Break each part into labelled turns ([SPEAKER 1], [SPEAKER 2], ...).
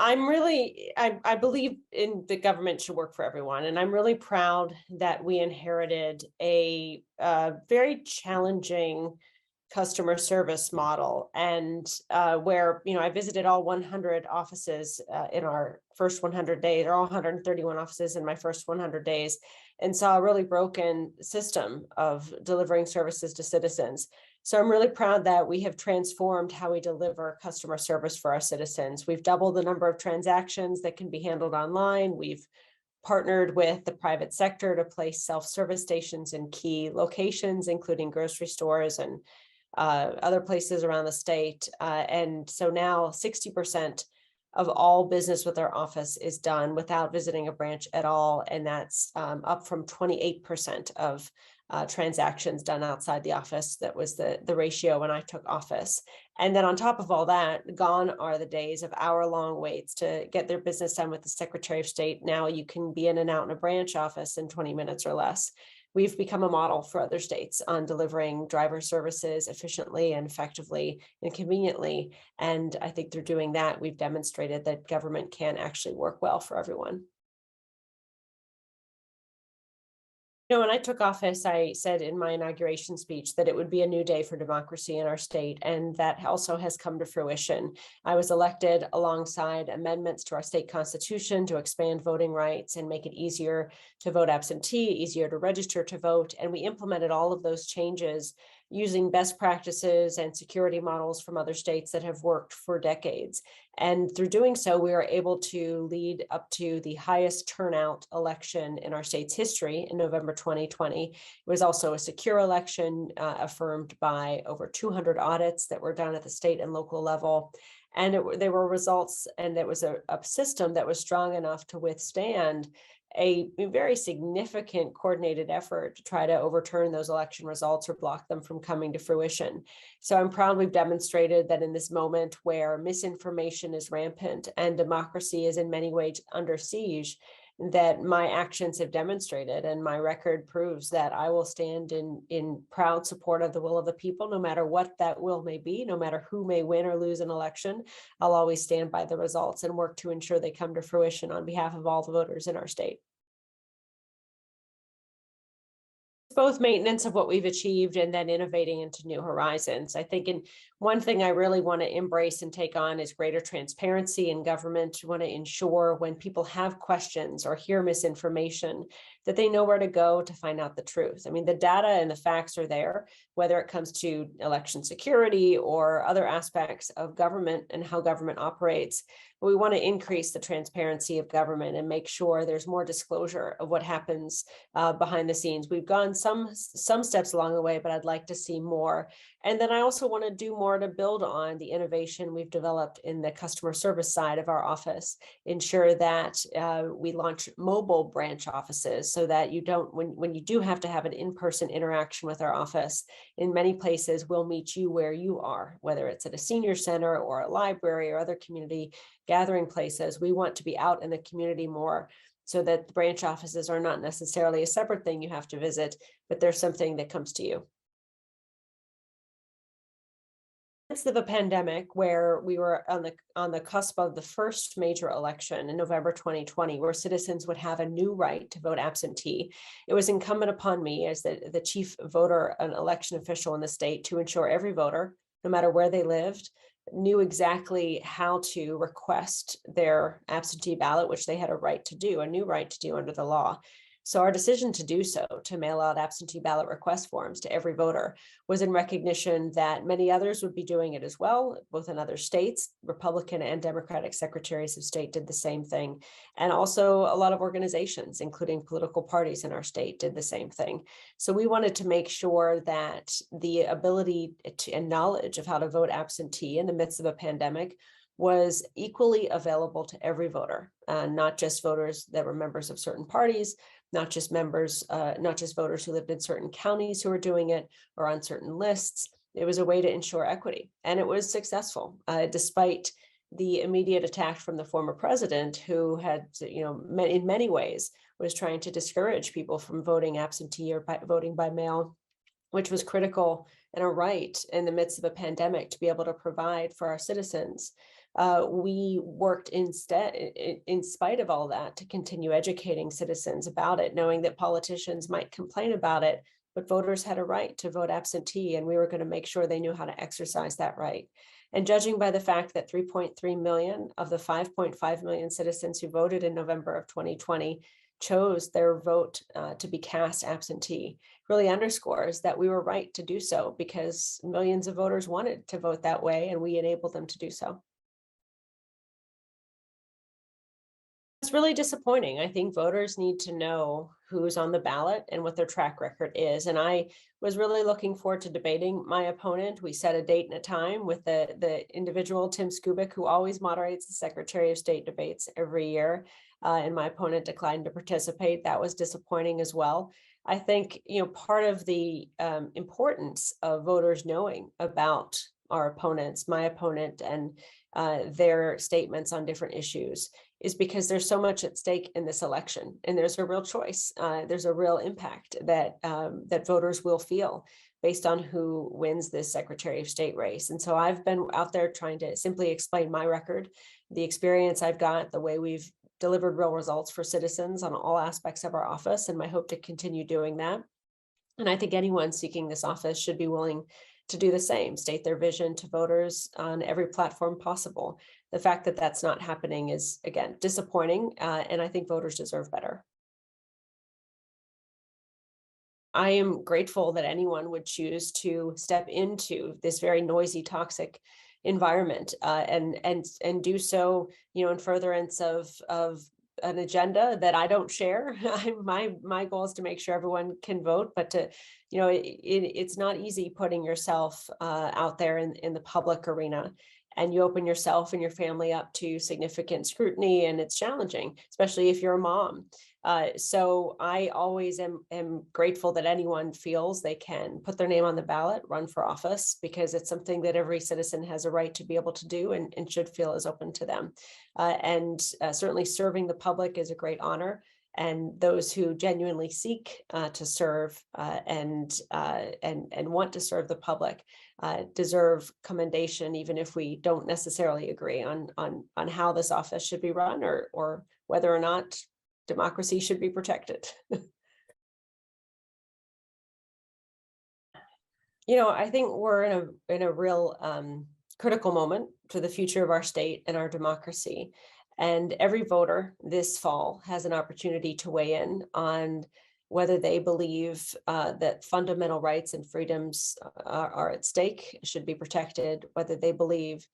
[SPEAKER 1] I believe in the government should work for everyone. And I'm really proud that we inherited a very challenging customer service model, and where, I visited all 100 offices in our first 100 days, or all 131 offices in my first 100 days, and saw a really broken system of delivering services to citizens. So I'm really proud that we have transformed how we deliver customer service for our citizens. We've doubled the number of transactions that can be handled online. We've partnered with the private sector to place self-service stations in key locations, including grocery stores and other places around the state. And so now 60% of all business with our office is done without visiting a branch at all. And that's up from 28% of transactions done outside the office. That was the ratio when I took office. And then on top of all that, gone are the days of hour-long waits to get their business done with the Secretary of State. Now you can be in and out in a branch office in 20 minutes or less. We've become a model for other states on delivering driver services efficiently and effectively and conveniently. And I think through doing that, we've demonstrated that government can actually work well for everyone. When I took office, I said in my inauguration speech that it would be a new day for democracy in our state, and that also has come to fruition. I was elected alongside amendments to our state constitution to expand voting rights and make it easier to vote absentee, easier to register to vote, and we implemented all of those changes using best practices and security models from other states that have worked for decades. And through doing so, we were able to lead up to the highest turnout election in our state's history in November 2020. It was also a secure election, affirmed by over 200 audits that were done at the state and local level. And there were results, and it was a system that was strong enough to withstand a very significant coordinated effort to try to overturn those election results or block them from coming to fruition. So I'm proud we've demonstrated that in this moment where misinformation is rampant and democracy is in many ways under siege, that my actions have demonstrated, and my record proves that I will stand in proud support of the will of the people, no matter what that will may be, no matter who may win or lose an election. I'll always stand by the results and work to ensure they come to fruition on behalf of all the voters in our state. Both maintenance of what we've achieved and then innovating into new horizons. I think one thing I really want to embrace and take on is greater transparency in government. We want to ensure when people have questions or hear misinformation that they know where to go to find out the truth. I mean, the data and the facts are there, whether it comes to election security or other aspects of government and how government operates. But we want to increase the transparency of government and make sure there's more disclosure of what happens behind the scenes. We've gone some steps along the way, but I'd like to see more. And then I also want to do more to build on the innovation we've developed in the customer service side of our office, ensure that we launch mobile branch offices so that you don't, when you do have to have an in-person interaction with our office, in many places we'll meet you where you are, whether it's at a senior center or a library or other community gathering places. We want to be out in the community more, so that the branch offices are not necessarily a separate thing you have to visit, but there's something that comes to you. Midst of a pandemic, where we were on the cusp of the first major election in November 2020, where citizens would have a new right to vote absentee, it was incumbent upon me as the chief voter and election official in the state to ensure every voter, no matter where they lived, knew exactly how to request their absentee ballot, which they had a right to do, a new right to do under the law. So our decision to do so, to mail out absentee ballot request forms to every voter, was in recognition that many others would be doing it as well, both in other states. Republican and Democratic secretaries of state did the same thing. And also a lot of organizations, including political parties in our state, did the same thing. So we wanted to make sure that the ability and knowledge of how to vote absentee in the midst of a pandemic was equally available to every voter, not just voters that were members of certain parties, not just voters who lived in certain counties who were doing it or on certain lists. It was a way to ensure equity, and it was successful, despite the immediate attack from the former president, who had, in many ways was trying to discourage people from voting absentee or voting by mail, which was critical and a right in the midst of a pandemic to be able to provide for our citizens. We worked instead, in spite of all that, to continue educating citizens about it, knowing that politicians might complain about it, but voters had a right to vote absentee, and we were going to make sure they knew how to exercise that right. And judging by the fact that 3.3 million of the 5.5 million citizens who voted in November of 2020 chose their vote to be cast absentee, really underscores that we were right to do so, because millions of voters wanted to vote that way, and we enabled them to do so. It's really disappointing. I think voters need to know who's on the ballot and what their track record is. And I was really looking forward to debating my opponent. We set a date and a time with the individual, Tim Skubic, who always moderates the Secretary of State debates every year. And my opponent declined to participate. That was disappointing as well. I think, part of the importance of voters knowing about our opponents, my opponent, and their statements on different issues is because there's so much at stake in this election, and there's a real choice. There's a real impact that that voters will feel based on who wins this Secretary of State race. And so I've been out there trying to simply explain my record, the experience I've got, the way we've delivered real results for citizens on all aspects of our office, and my hope to continue doing that. And I think anyone seeking this office should be willing to do the same, state their vision to voters on every platform possible. The fact that that's not happening is, again, disappointing, and I think voters deserve better. I am grateful that anyone would choose to step into this very noisy, toxic environment and do so, in furtherance of an agenda that I don't share. My goal is to make sure everyone can vote, but to, it's not easy putting yourself out there in the public arena, and you open yourself and your family up to significant scrutiny, and it's challenging, especially if you're a mom. So I always am grateful that anyone feels they can put their name on the ballot, run for office, because it's something that every citizen has a right to be able to do and should feel is open to them. And certainly serving the public is a great honor. And those who genuinely seek to serve and want to serve the public deserve commendation, even if we don't necessarily agree on how this office should be run or whether or not democracy should be protected. I think we're in a real critical moment for the future of our state and our democracy. And every voter this fall has an opportunity to weigh in on whether they believe that fundamental rights and freedoms are at stake, should be protected, whether they believe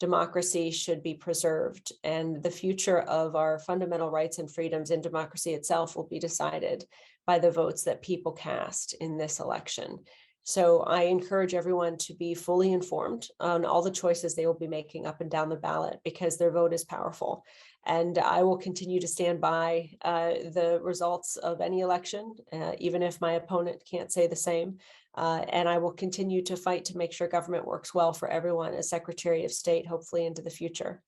[SPEAKER 1] democracy should be preserved, and the future of our fundamental rights and freedoms in democracy itself will be decided by the votes that people cast in this election. So I encourage everyone to be fully informed on all the choices they will be making up and down the ballot, because their vote is powerful. And I will continue to stand by the results of any election, even if my opponent can't say the same. And I will continue to fight to make sure government works well for everyone as Secretary of State, hopefully into the future.